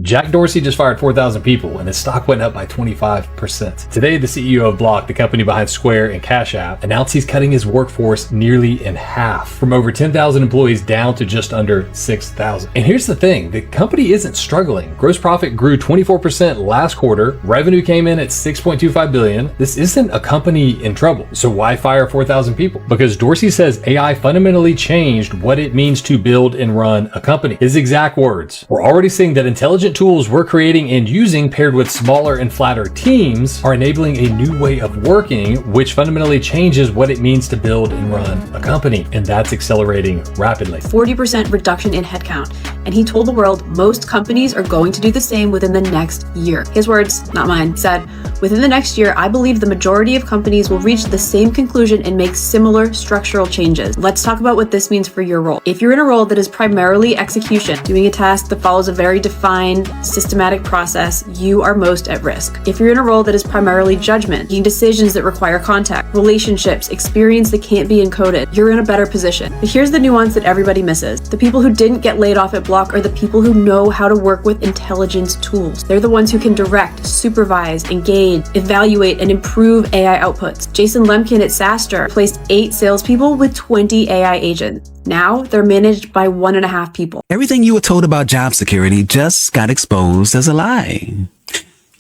Jack Dorsey just fired 4,000 people and his stock went up by 25%. Today, the CEO of Block, the company behind Square and CashApp, announced he's cutting his workforce nearly in half, from over 10,000 employees down to just under 6,000. And here's the thing, the company isn't struggling. Gross profit grew 24% last quarter. Revenue came in at $6.25 billion. This isn't a company in trouble. So why fire 4,000 people? Because Dorsey says AI fundamentally changed what it means to build and run a company. His exact words, "We're already seeing that intelligent tools we're creating and using paired with smaller and flatter teams are enabling a new way of working, which fundamentally changes what it means to build and run a company." And that's accelerating rapidly. 40% reduction in headcount. And he told the world most companies are going to do the same within the next year. His words, not mine, said, "Within the next year, I believe the majority of companies will reach the same conclusion and make similar structural changes." Let's talk about what this means for your role. If you're in a role that is primarily execution, doing a task that follows a very defined, systematic process, you are most at risk. If you're in a role that is primarily judgment, making decisions that require contact, relationships, experience that can't be encoded, you're in a better position. But here's the nuance that everybody misses. The people who didn't get laid off at Block are the people who know how to work with intelligence tools. They're the ones who can direct, supervise, engage, evaluate, and improve AI outputs. Jason Lemkin at SaaStr placed 8 salespeople with 20 AI agents. Now they're managed by 1.5 people. Everything you were told about job security just got exposed as a lie.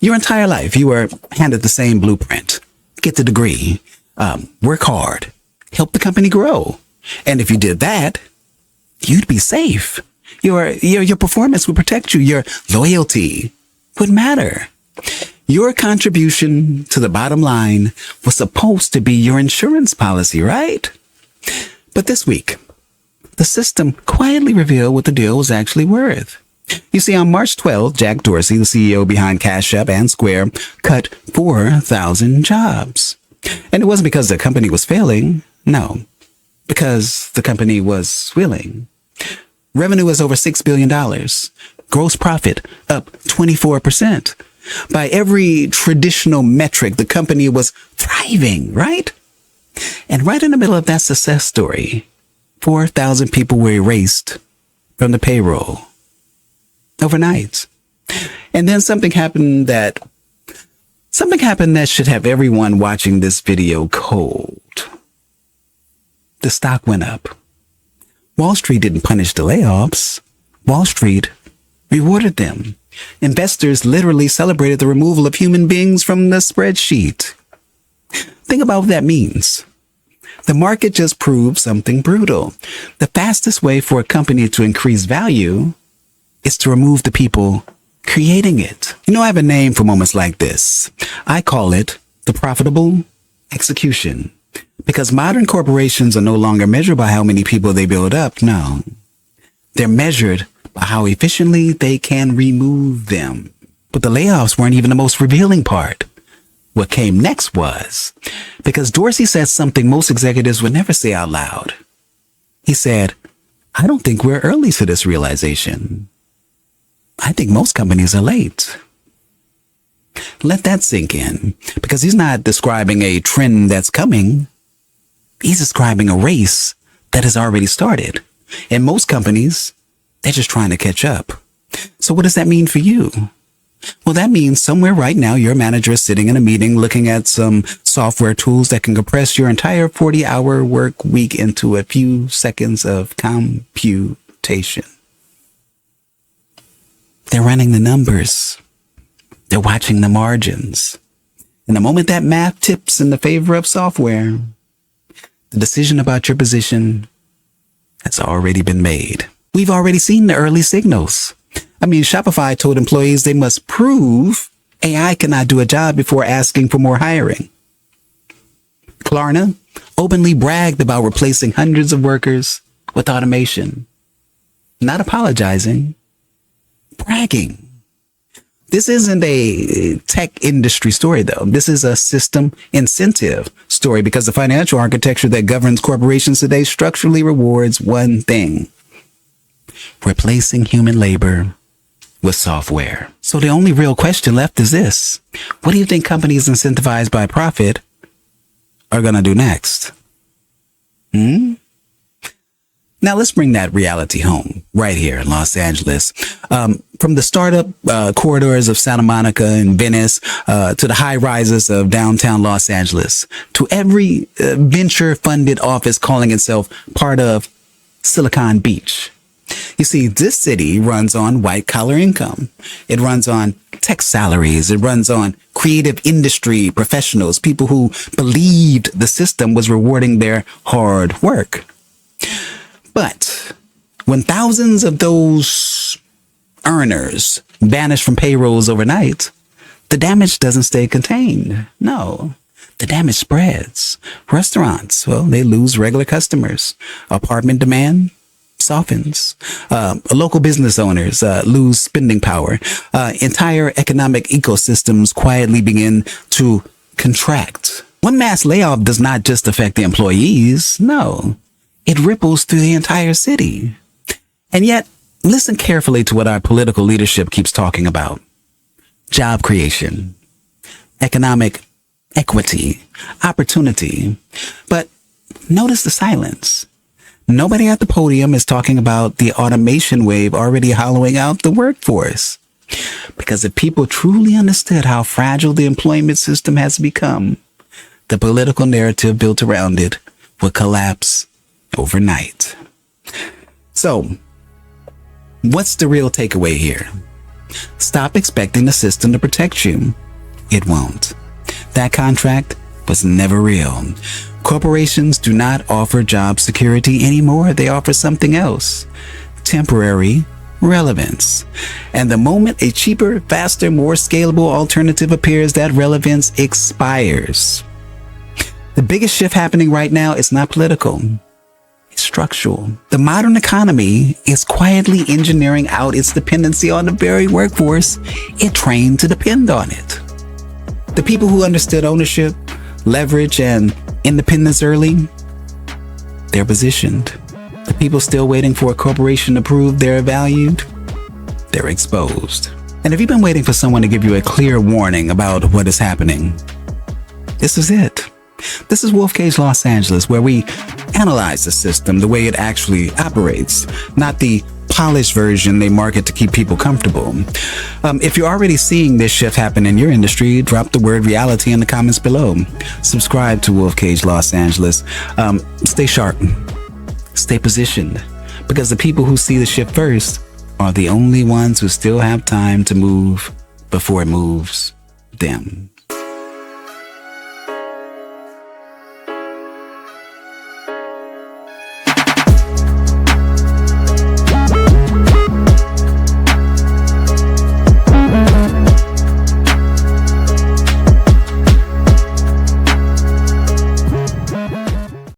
Your entire life, you were handed the same blueprint. Get the degree, work hard, help the company grow. And if you did that, you'd be safe. Your performance would protect you. Your loyalty would matter. Your contribution to the bottom line was supposed to be your insurance policy, right? But this week, the system quietly revealed what the deal was actually worth. You see, on March 12th, Jack Dorsey, the CEO behind CashApp and Square, cut 4,000 jobs. And it wasn't because the company was failing. No, because the company was willing. Revenue was over $6 billion. Gross profit up 24%. By every traditional metric, the company was thriving, right? And right in the middle of that success story, 4,000 people were erased from the payroll overnight. And then something happened that should have everyone watching this video cold. The stock went up. Wall Street didn't punish the layoffs. Wall Street rewarded them. Investors literally celebrated the removal of human beings from the spreadsheet. Think about what that means. The market just proved something brutal. The fastest way for a company to increase value is to remove the people creating it. You know, I have a name for moments like this. I call it the profitable execution. Because modern corporations are no longer measured by how many people they build up. No, they're measured by how efficiently they can remove them. But the layoffs weren't even the most revealing part. What came next was, because Dorsey said something most executives would never say out loud. He said, "I don't think we're early to this realization. I think most companies are late." Let that sink in, because he's not describing a trend that's coming. He's describing a race that has already started. And most companies, they're just trying to catch up. So what does that mean for you? Well, that means somewhere right now, your manager is sitting in a meeting looking at some software tools that can compress your entire 40-hour work week into a few seconds of computation. They're running the numbers. They're watching the margins. And the moment that math tips in the favor of software, the decision about your position has already been made. We've already seen the early signals. I mean, Shopify told employees they must prove AI cannot do a job before asking for more hiring. Klarna openly bragged about replacing hundreds of workers with automation. Not apologizing, bragging. This isn't a tech industry story, though. This is a system incentive story because the financial architecture that governs corporations today structurally rewards one thing: replacing human labor with software. So the only real question left is this: what do you think companies incentivized by profit are going to do next? Now let's bring that reality home right here in Los Angeles. From the startup corridors of Santa Monica and Venice to the high rises of downtown Los Angeles, to every venture-funded office calling itself part of Silicon Beach. You see, this city runs on white-collar income. It runs on tech salaries. It runs on creative industry professionals, people who believed the system was rewarding their hard work. But when thousands of those earners vanish from payrolls overnight, the damage doesn't stay contained. No, the damage spreads. Restaurants, well, they lose regular customers. Apartment demand softens. Local business owners lose spending power. Entire economic ecosystems quietly begin to contract. One mass layoff does not just affect the employees. No, it ripples through the entire city. And yet, listen carefully to what our political leadership keeps talking about. Job creation, economic equity, opportunity. But notice the silence. Nobody at the podium is talking about the automation wave already hollowing out the workforce. Because if people truly understood how fragile the employment system has become, the political narrative built around it would collapse overnight. So, what's the real takeaway here? Stop expecting the system to protect you. It won't. That contract was never real. Corporations do not offer job security anymore. They offer something else. Temporary relevance. And the moment a cheaper, faster, more scalable alternative appears, that relevance expires. The biggest shift happening right now is not political. It's structural. The modern economy is quietly engineering out its dependency on the very workforce it trained to depend on it. The people who understood ownership, leverage, and independence early, they're positioned. The people still waiting for a corporation to prove they're valued, they're exposed. And if you've been waiting for someone to give you a clear warning about what is happening, this is it. This is Wolf Kage Los Angeles, where we analyze the system the way it actually operates, not the polished version they market to keep people comfortable. If you're already seeing this shift happen in your industry, drop the word reality in the comments below. Subscribe to Wolf Kage Los Angeles. Stay sharp. Stay positioned. Because the people who see the shift first are the only ones who still have time to move before it moves them.